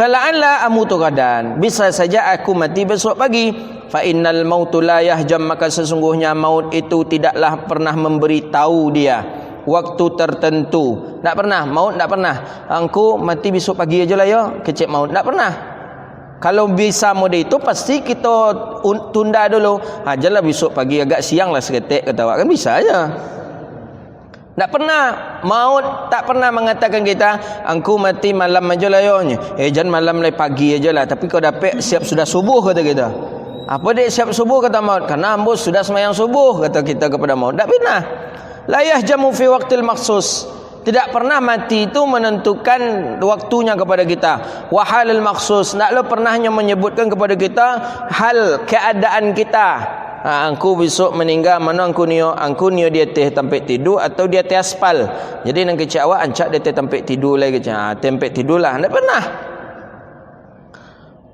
fala'alla amutu ghadan, bisa saja aku mati besok pagi. Fa innal mautu la yahjam, maka sesungguhnya maut itu tidaklah pernah memberitahu dia waktu tertentu. Tak pernah, maut tak pernah. Engkau mati besok pagi aja lah ya, kecek maut. Tak pernah. Kalau bisa mode itu pasti kita tunda dulu. Ajalah besok pagi agak siang lah seketik kata awak, kan bisa aja. Tak pernah, maut tak pernah mengatakan kita engkau mati malam aja lah ya. Jangan malam lah, pagi aja lah. Tapi kau dapat siap sudah subuh kata kita. Apa dia siap subuh kata maut? Karena ambus sudah semayang subuh kata kita kepada maut. Tak pernah. La yahjamu fi waqtil maksus. Tidak pernah mati itu menentukan waktunya kepada kita. Wa halil maksus, naklah pernahnya menyebutkan kepada kita hal keadaan kita. Angku besok meninggal mana angku nio dia teh tempat tidur atau dia teh aspal. Jadi nang kecak awak ancak dia teh tempat tidur lagi tempat tidurlah. Tak pernah.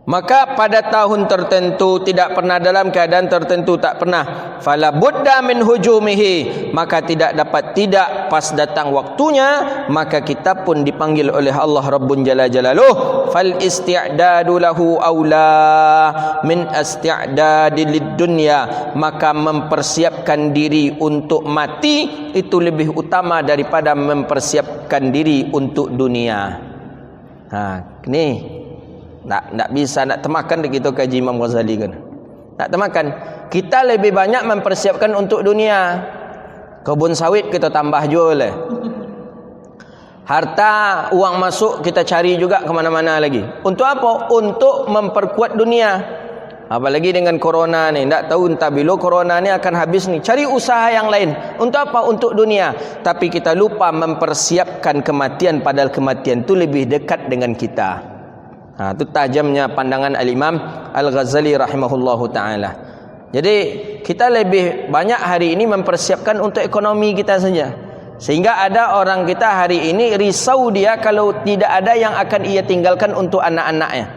Maka pada tahun tertentu tidak pernah, dalam keadaan tertentu tak pernah. Fala budda min hujumihi, maka tidak dapat tidak pas datang waktunya, maka kita pun dipanggil oleh Allah Rabbun Jalla Jalaluh. Fal isti'dadu lahu aula min isti'dadi lid dunya, maka mempersiapkan diri untuk mati itu lebih utama daripada mempersiapkan diri untuk dunia. Ni tak bisa nak temakan kita kaji Imam Ghazali kan. Tak temakan. Kita lebih banyak mempersiapkan untuk dunia. Kebun sawit kita tambah jual. Harta, uang masuk kita cari juga ke mana-mana lagi. Untuk apa? Untuk memperkuat dunia. Apalagi dengan corona ni, tak tahu entah bila corona ni akan habis ni. Cari usaha yang lain. Untuk apa? Untuk dunia. Tapi kita lupa mempersiapkan kematian, padahal kematian itu lebih dekat dengan kita. Itu tajamnya pandangan Al-Imam Al-Ghazali rahimahullahu ta'ala. Jadi kita lebih banyak hari ini mempersiapkan untuk ekonomi kita saja. Sehingga ada orang kita hari ini risau dia kalau tidak ada yang akan ia tinggalkan untuk anak-anaknya.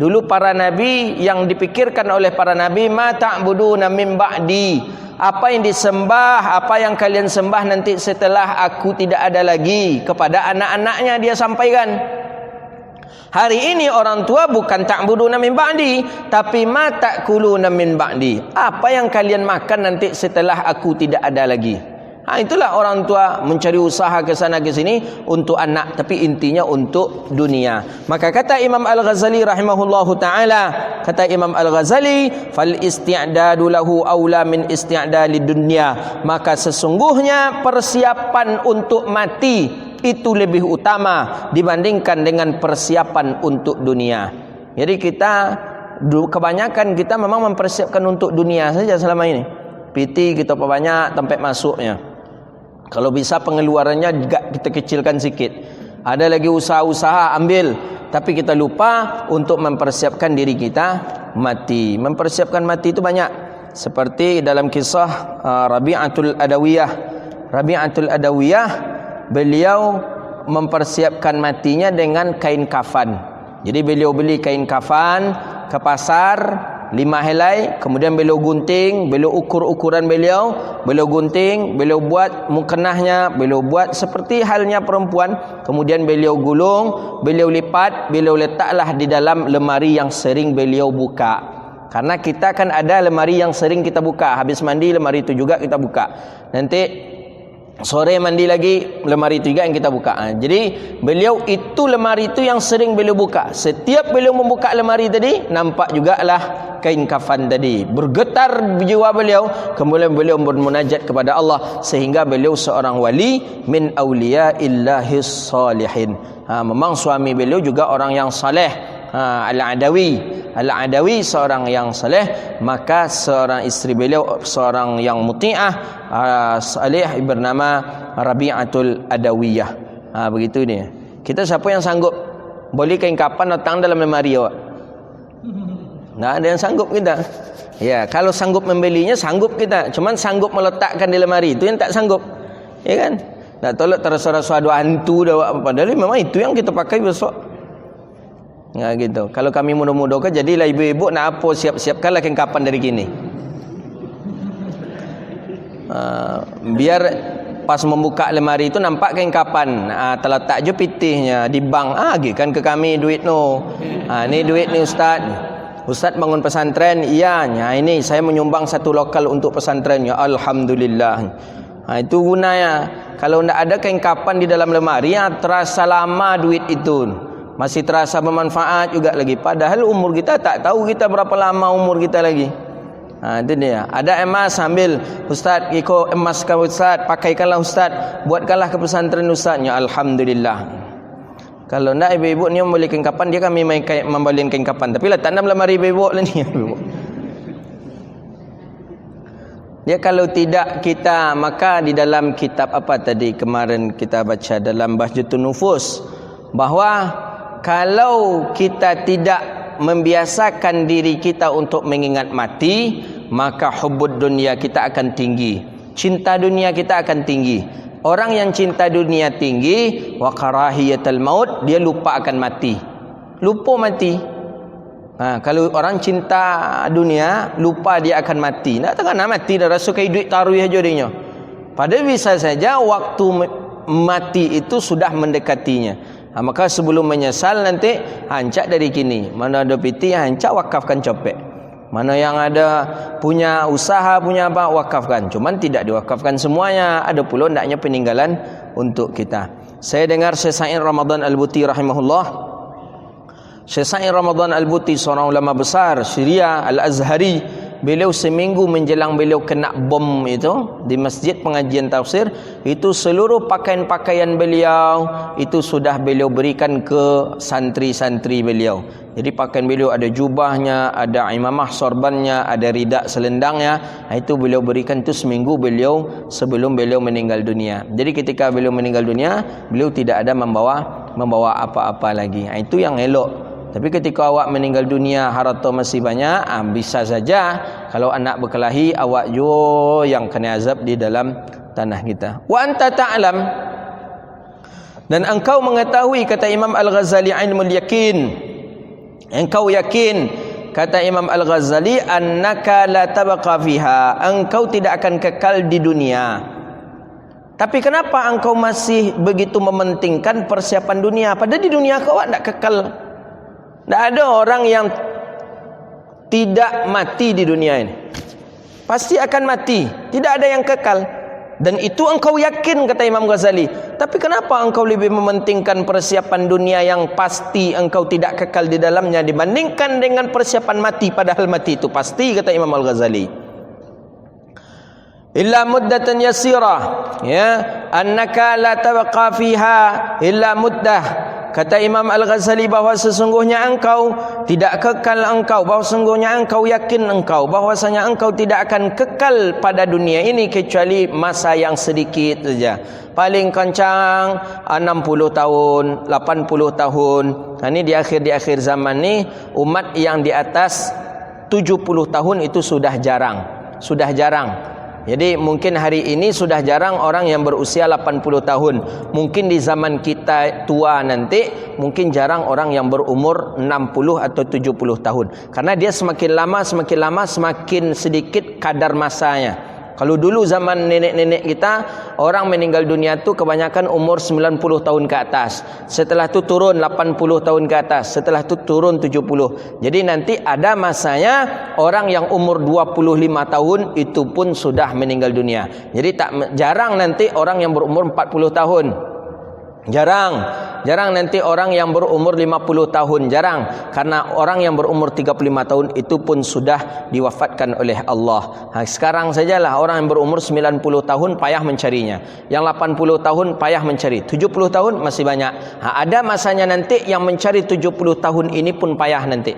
Dulu para nabi, yang dipikirkan oleh para nabi, ma ta'buduna min ba'di, apa yang disembah, apa yang kalian sembah nanti setelah aku tidak ada lagi, kepada anak-anaknya dia sampaikan. Hari ini orang tua bukan ta'buduna min ba'di, tapi ma ta'kuluna min ba'di, apa yang kalian makan nanti setelah aku tidak ada lagi. Itulah orang tua mencari usaha ke sana ke sini untuk anak, tapi intinya untuk dunia. Maka kata Imam Al-Ghazali rahimahullahu ta'ala, kata Imam Al-Ghazali, fal isti'dadu lahu aula min isti'dali dunya, maka sesungguhnya persiapan untuk mati itu lebih utama dibandingkan dengan persiapan untuk dunia. Jadi kita kebanyakan kita memang mempersiapkan untuk dunia saja selama ini. PT kita perbanyak tempat masuknya. Kalau bisa pengeluarannya juga kita kecilkan sikit. Ada lagi usaha-usaha ambil, tapi kita lupa untuk mempersiapkan diri kita mati. Mempersiapkan mati itu banyak. Seperti dalam kisah Rabi'atul Adawiyah. Rabi'atul Adawiyah, beliau mempersiapkan matinya dengan kain kafan. Jadi beliau beli kain kafan ke pasar 5 helai, kemudian beliau gunting, beliau ukur ukuran beliau gunting, beliau buat mukenahnya, beliau buat seperti halnya perempuan, kemudian beliau gulung, beliau lipat, beliau letaklah di dalam lemari yang sering beliau buka. Karena kita kan ada lemari yang sering kita buka, habis mandi lemari itu juga kita buka. Nanti sore mandi lagi, lemari itu juga yang kita buka. Jadi beliau itu lemari itu yang sering beliau buka. Setiap beliau membuka lemari tadi, nampak jugalah kain kafan tadi. Bergetar jiwa beliau, kemudian beliau bermunajat kepada Allah, sehingga beliau seorang wali min awliya'illahis salihin. Memang suami beliau juga orang yang saleh. Al-Adawi seorang yang saleh, maka seorang istri beliau seorang yang muti'ah, salih, bernama Rabi'atul Adawiyah. Begitu dia. Kita siapa yang sanggup boleh kain kapan datang dalam lemari awak? Tak ada yang sanggup kita. Ya, kalau sanggup membelinya sanggup kita, cuman sanggup meletakkan di lemari itu yang tak sanggup. Ya kan? Tak tolak terasa-rasa ada hantu dah awak, padahal memang itu yang kita pakai besok. Gitu. Kalau kami muda-muda kan jadilah ibu-ibu nak apa, siap-siapkanlah kain kapan dari kini. Biar Pas membuka lemari itu nampak kain kapan. Terletak je pitihnya di bank. Kan ke kami duit no. Ni duit ni ustaz. Ustaz bangun pesantren. Iya, ini saya menyumbang satu lokal untuk pesantren. Ya alhamdulillah. Itu gunanya. Kalau tidak ada kain kapan di dalam lemari, terasa lama duit itu. Masih terasa bermanfaat juga lagi. Padahal umur kita tak tahu kita berapa lama umur kita lagi. Itu dia. Ada emas, ambil ustaz, ikut emas kau ustaz, pakaikanlah ustaz, buatkanlah ke pesantren ustaz. Ya alhamdulillah. Kalau enggak ibu-ibu ni membeli kain kapan, dia kami membeli kain kapan. Tapi letak dalam lemari ibu-ibu lah ni. Dia kalau tidak kita, maka di dalam kitab apa tadi kemarin kita baca dalam Bahjatun Nufus, bahawa kalau kita tidak membiasakan diri kita untuk mengingat mati, maka hubbud dunia kita akan tinggi, cinta dunia kita akan tinggi. Orang yang cinta dunia tinggi, wa karahiyatul maut, dia lupa akan mati, lupa mati. Kalau orang cinta dunia, lupa dia akan mati. Nak tengah mati dah rasa kayak duit taruh aja dia. Padahal bisa saja waktu mati itu sudah mendekatinya. Maka sebelum menyesal nanti, hancak dari kini. Mana ada piti, hancak wakafkan copek. Mana yang ada punya usaha, punya apa, wakafkan. Cuman tidak diwakafkan semuanya. Ada pula hendaknya peninggalan untuk kita. Saya dengar Syekh Sa'id Ramadan Al-Buti rahimahullah. Syekh Sa'id Ramadan Al-Buti seorang ulama besar Syria Al-Azhari. Beliau seminggu menjelang beliau kena bom itu di masjid pengajian tafsir, itu seluruh pakaian-pakaian beliau itu sudah beliau berikan ke santri-santri beliau. Jadi pakaian beliau ada jubahnya, ada imamah sorbannya, ada ridak selendangnya. Itu beliau berikan itu seminggu beliau sebelum beliau meninggal dunia. Jadi ketika beliau meninggal dunia, beliau tidak ada membawa apa-apa lagi. Itu yang elok. Tapi ketika awak meninggal dunia, harta masih banyak, bisa saja kalau anak berkelahi, awak juga yang kena azab di dalam tanah kita. Wa anta ta'lam, dan engkau mengetahui, kata Imam Al-Ghazali, ilmul yakin, engkau yakin, kata Imam Al-Ghazali, annaka la tabqa fiha, engkau tidak akan kekal di dunia. Tapi kenapa engkau masih begitu mementingkan persiapan dunia? Padahal di dunia kau tidak kekal. Tidak ada orang yang tidak mati di dunia ini. Pasti akan mati. Tidak ada yang kekal. Dan itu engkau yakin, kata Imam Ghazali. Tapi kenapa engkau lebih mementingkan persiapan dunia yang pasti engkau tidak kekal di dalamnya dibandingkan dengan persiapan mati, padahal mati itu pasti, kata Imam Al-Ghazali. Illa muddatan yasirah, ya, annaka la tabqa fiha illa muddah. Kata Imam Al-Ghazali bahawa sesungguhnya engkau tidak kekal, bahawa sesungguhnya engkau yakin bahwasanya engkau tidak akan kekal pada dunia ini kecuali masa yang sedikit saja. Paling kencang 60 tahun, 80 tahun. Ini di akhir zaman ni umat yang di atas 70 tahun itu sudah jarang. Jadi mungkin hari ini sudah jarang orang yang berusia 80 tahun. Mungkin di zaman kita tua nanti, mungkin jarang orang yang berumur 60 atau 70 tahun. Karena dia semakin lama semakin sedikit kadar masanya. Kalau dulu zaman nenek-nenek kita, orang meninggal dunia tu kebanyakan umur 90 tahun ke atas. Setelah tu turun 80 tahun ke atas. Setelah tu turun 70. Jadi nanti ada masanya orang yang umur 25 tahun itu pun sudah meninggal dunia. Jadi jarang nanti orang yang berumur 40 tahun. Jarang nanti orang yang berumur 50 tahun, jarang. Karena orang yang berumur 35 tahun itu pun sudah diwafatkan oleh Allah. Sekarang sajalah orang yang berumur 90 tahun payah mencarinya. Yang 80 tahun payah mencari. 70 tahun masih banyak. Ada masanya nanti yang mencari 70 tahun ini pun payah nanti.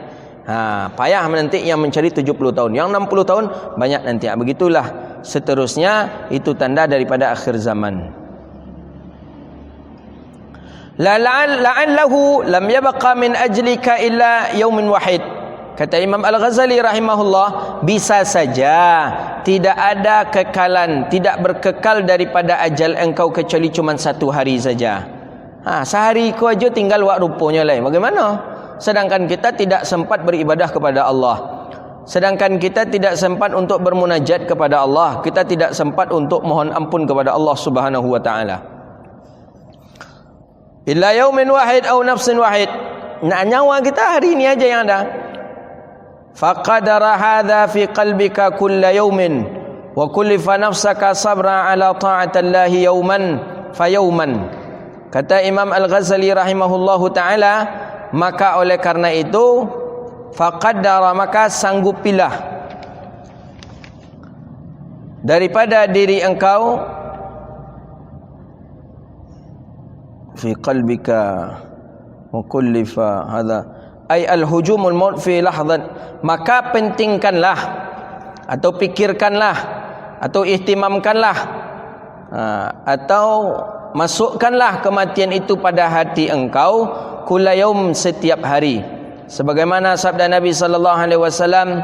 Payah nanti yang mencari 70 tahun. Yang 60 tahun banyak nanti. Begitulah seterusnya, itu tanda daripada akhir zaman. La'allahu lam yabqa min ajlika illa yaumin wahid. Kata Imam Al-Ghazali rahimahullah, bisa saja tidak ada kekalan, tidak berkekal daripada ajal engkau kecuali cuma satu hari saja. Sehari kau aja tinggal wak rupanya lain. Bagaimana? Sedangkan kita tidak sempat beribadah kepada Allah. sedangkan kita tidak sempat untuk bermunajat kepada Allah, kita tidak sempat untuk mohon ampun kepada Allah Subhanahu wa taala. Illa yaumin wahid au nafsin wahid. Nak nyawa kita hari ini aja yang ada. Faqadara hadha fi qalbika kulla yaumin wa kullifa nafsaka sabra ala ta'atillahi yauman fa yauman. Kata Imam Al-Ghazali rahimahullahu taala, maka oleh karena itu faqaddara, maka sanggupilah daripada diri engkau fi qalbika wa kullifa hadha ay al-hujumul maut fi lahzat, maka pentingkanlah atau pikirkanlah atau ihtimamkanlah atau masukkanlah kematian itu pada hati engkau kullayaum, setiap hari. Sebagaimana sabda Nabi sallallahu alaihi wasallam,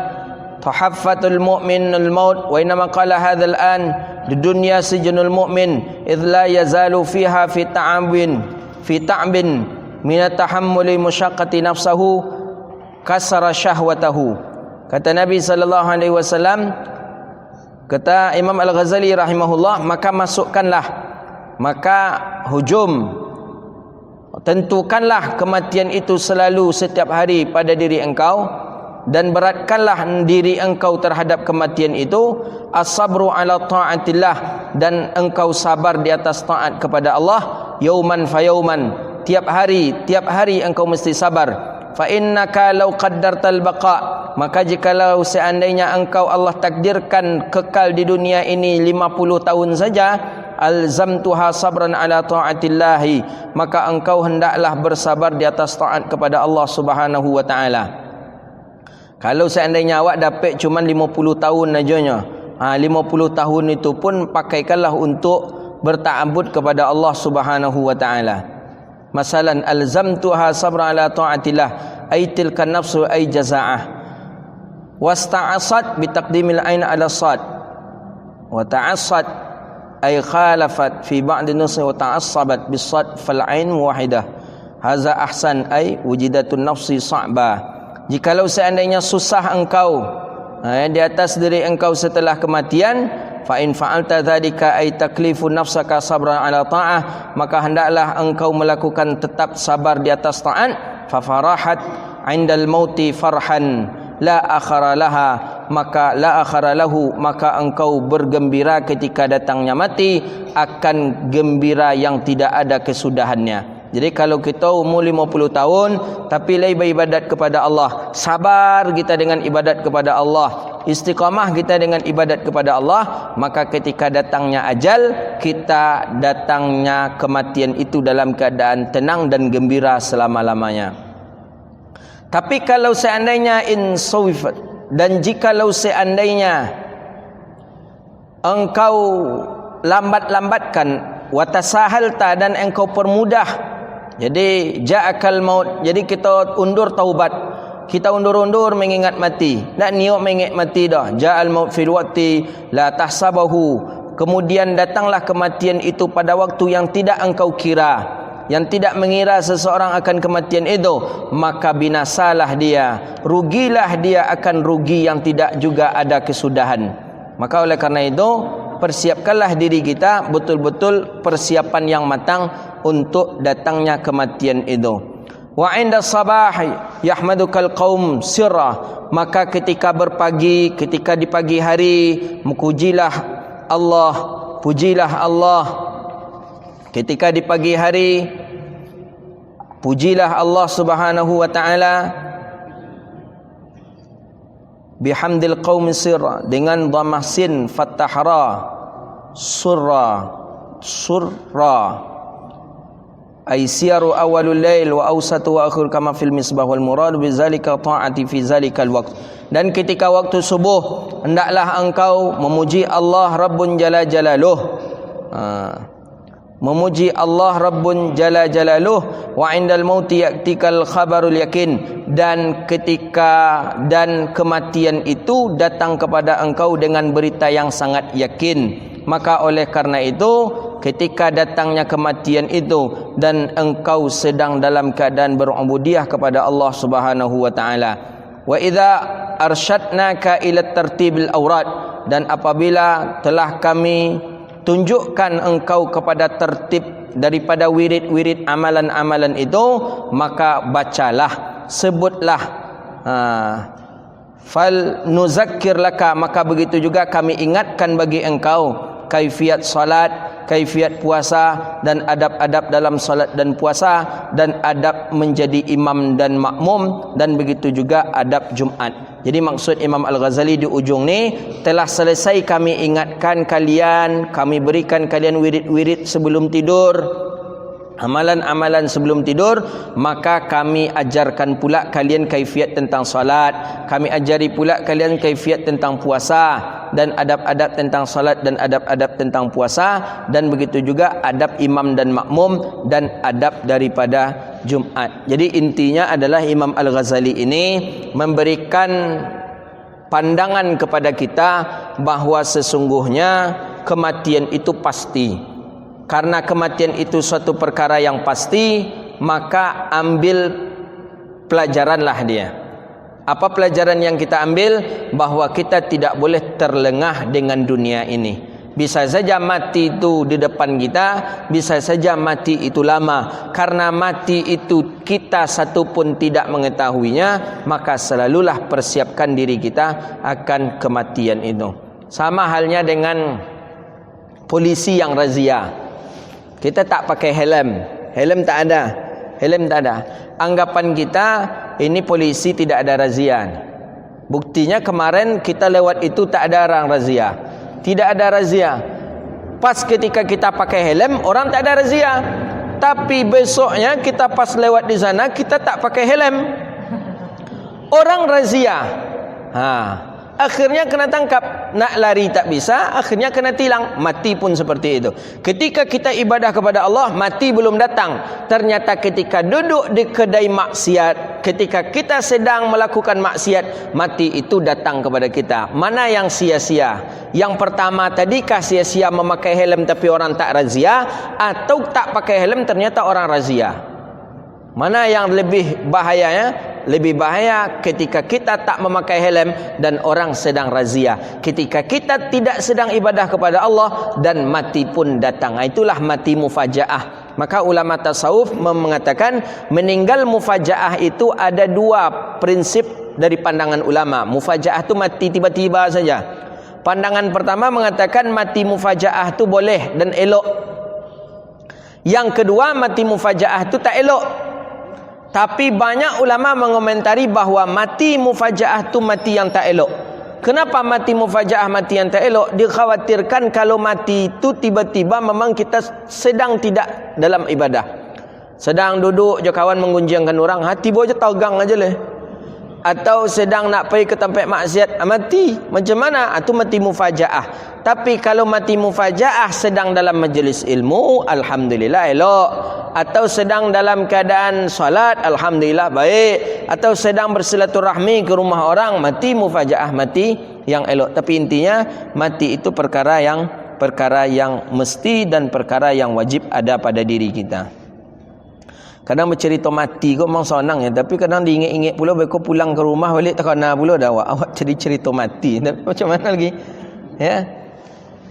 tahaffatul mu'minul maut wa inma qala hadzal an di dunya sijnul mu'min idz la yazalu fiha fi ta'bin min tahammuli musyaqqati nafsahu kasara syahwatahu. Kata Nabi sallallahu alaihi wasallam, kata Imam Al-Ghazali rahimahullah, maka masukkanlah, maka hujum, tentukanlah kematian itu selalu setiap hari pada diri engkau, dan beratkanlah diri engkau terhadap kematian itu, as-sabru ala ta'atillah, dan engkau sabar di atas taat kepada Allah, yauman fa yauman, tiap hari engkau mesti sabar. Fa innaka law qaddartal baqa, maka jikalau seandainya engkau Allah takdirkan kekal di dunia ini 50 tahun saja, alzamtuha sabran ala ta'atillahi, maka engkau hendaklah bersabar di atas taat kepada Allah Subhanahu wa taala. Kalau seandainya awak dapat cuma 50 tahun ajanya, 50 tahun itu pun pakaikanlah untuk berta'abbud kepada Allah Subhanahu wa taala. Masalan, alzamtuha sabran ala ta'atillah ay tilka nafsu ay jazaa'ah, wasta'asat bi taqdimil ain ala sad, wa ta'assat ay khalafat fi ba'd nusi wa ta'assabat bis sad fal ain wahidah, hadza ahsan ay wujidatun nafsi sa'ba. Jikalau seandainya susah engkau di atas diri engkau setelah kematian, fa in fa'alta dzalika ay taklifu nafsaka sabran ala ta'ah, maka hendaklah engkau melakukan tetap sabar di atas taat. Fa farahat 'indal mauti farhan la akhara laha, maka la akhara lahu, maka engkau bergembira ketika datangnya mati akan gembira yang tidak ada kesudahannya. Jadi kalau kita umur 50 tahun tapi lagi beribadat kepada Allah, sabar kita dengan ibadat kepada Allah, istiqamah kita dengan ibadat kepada Allah, maka ketika datangnya ajal, kita datangnya kematian itu dalam keadaan tenang dan gembira selama-lamanya. Tapi kalau seandainya insawifat, dan jikalau seandainya engkau lambat-lambatkan, watasahalta, dan engkau permudah, jadi ja'akal maut, jadi kita undur taubat, kita undur-undur mengingat mati, nak niat mengingat mati dah, ja'al maut fil waqti la tahsabahu, kemudian datanglah kematian itu pada waktu yang tidak engkau kira, yang tidak mengira seseorang akan kematian itu, maka binasalah dia, rugilah dia akan rugi yang tidak juga ada kesudahan. Maka oleh karena itu, persiapkanlah diri kita betul-betul persiapan yang matang untuk datangnya kematian itu. Wa 'inda sabahi yahmadukal qaum sirra, maka ketika berpagi, ketika di pagi hari, pujilah Allah, pujilah Allah. Ketika di pagi hari, pujilah Allah Subhanahu wa taala bihamdil qaum sirra, dengan dhammah sin fathah surra ay siyaru awalul lail wa awsatu wa akhir kama fil misbah wal murad bizalika ta'ati fi zalikal waqt. Dan ketika waktu subuh, hendaklah engkau memuji Allah Rabbun Jalla Jalaluh, memuji Allah Rabbun Jalla Jalaluh. Wa indal mauti yaktikal khabarul yakin, dan ketika dan kematian itu datang kepada engkau dengan berita yang sangat yakin. Maka oleh karena itu, ketika datangnya kematian itu dan engkau sedang dalam keadaan berubudiyah kepada Allah Subhanahu wa taala, Wa idza arsyadnaka ila tartibil awrad, dan apabila telah kami tunjukkan engkau kepada tertib daripada wirid-wirid amalan-amalan itu, maka bacalah, sebutlah. Fal nuzakkir laka, maka begitu juga kami ingatkan bagi engkau kaifiat salat, kaifiat puasa, dan adab-adab dalam salat dan puasa, dan adab menjadi imam dan makmum, dan begitu juga adab Jumat. Jadi maksud Imam Al-Ghazali di ujung ni, telah selesai kami ingatkan kalian, kami berikan kalian wirid-wirid sebelum tidur, amalan-amalan sebelum tidur, maka kami ajarkan pula kalian kaifiat tentang salat, kami ajari pula kalian kaifiat tentang puasa, dan adab-adab tentang salat dan adab-adab tentang puasa, dan begitu juga adab imam dan makmum, dan adab daripada Jumat. Jadi intinya adalah Imam Al-Ghazali ini memberikan pandangan kepada kita bahawa sesungguhnya kematian itu pasti. Karena kematian itu suatu perkara yang pasti, maka ambil pelajaranlah dia. Apa pelajaran yang kita ambil? Bahawa kita tidak boleh terlengah dengan dunia ini. Bisa saja mati itu di depan kita, bisa saja mati itu lama. Karena mati itu kita satu pun tidak mengetahuinya, maka selalulah persiapkan diri kita akan kematian itu. Sama halnya dengan polisi yang razia. Kita tak pakai helm, helm tak ada, helm tak ada. Anggapan kita ini polisi tidak ada razia. Buktinya kemarin kita lewat itu tak ada orang razia, tidak ada razia. Pas ketika kita pakai helm, orang tak ada razia. Tapi besoknya kita pas lewat di sana, kita tak pakai helm, orang razia. Akhirnya kena tangkap, nak lari tak bisa, akhirnya kena tilang, mati pun seperti itu. Ketika kita ibadah kepada Allah, mati belum datang. Ternyata ketika duduk di kedai maksiat, ketika kita sedang melakukan maksiat, mati itu datang kepada kita. Mana yang sia-sia? Yang pertama tadikah sia-sia memakai helm tapi orang tak razia, atau tak pakai helm ternyata orang razia? Mana yang lebih bahayanya? Lebih bahaya ketika kita tak memakai helm dan orang sedang razia. Ketika kita tidak sedang ibadah kepada Allah dan mati pun datang. Itulah mati mufajaah. Maka ulama tasawuf mengatakan meninggal mufajaah itu ada dua prinsip dari pandangan ulama. Mufajaah itu mati tiba-tiba saja. Pandangan pertama mengatakan mati mufajaah itu boleh dan elok. Yang kedua, mati mufajaah itu tak elok. Tapi banyak ulama mengomentari bahawa mati mufajaah itu mati yang tak elok. Kenapa mati mufajaah mati yang tak elok? Dikhawatirkan kalau mati itu tiba-tiba memang kita sedang tidak dalam ibadah. Sedang duduk je kawan menggunjingkan orang, hati boleh tegang aja leh. Atau sedang nak pergi ke tempat maksiat, mati. Macam mana? Itu mati mufajaah. Tapi kalau mati mufajaah sedang dalam majlis ilmu, alhamdulillah elok. Atau sedang dalam keadaan salat, alhamdulillah baik. Atau sedang bersilaturahmi ke rumah orang, mati mufajaah, mati yang elok. Tapi intinya mati itu perkara yang mesti dan perkara yang wajib ada pada diri kita. Kadang bercerita mati kau memang senang ya, tapi kadang diingat-ingat pula kau pulang ke rumah balik tak kena pula dah awak cerita mati. Tapi macam mana lagi? Ya.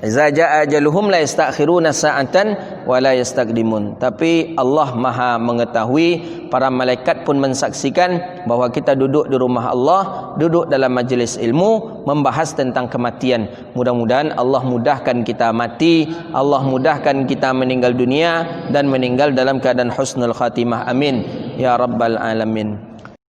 Iza jaa ajaluhum la yastakhiruna sa'atan wa la yastaqdimun. Tapi Allah Maha mengetahui, para malaikat pun mensaksikan bahawa kita duduk di rumah Allah, duduk dalam majlis ilmu membahas tentang kematian. Mudah-mudahan Allah mudahkan kita mati, Allah mudahkan kita meninggal dunia dan meninggal dalam keadaan husnul khatimah. Amin ya rabbal alamin.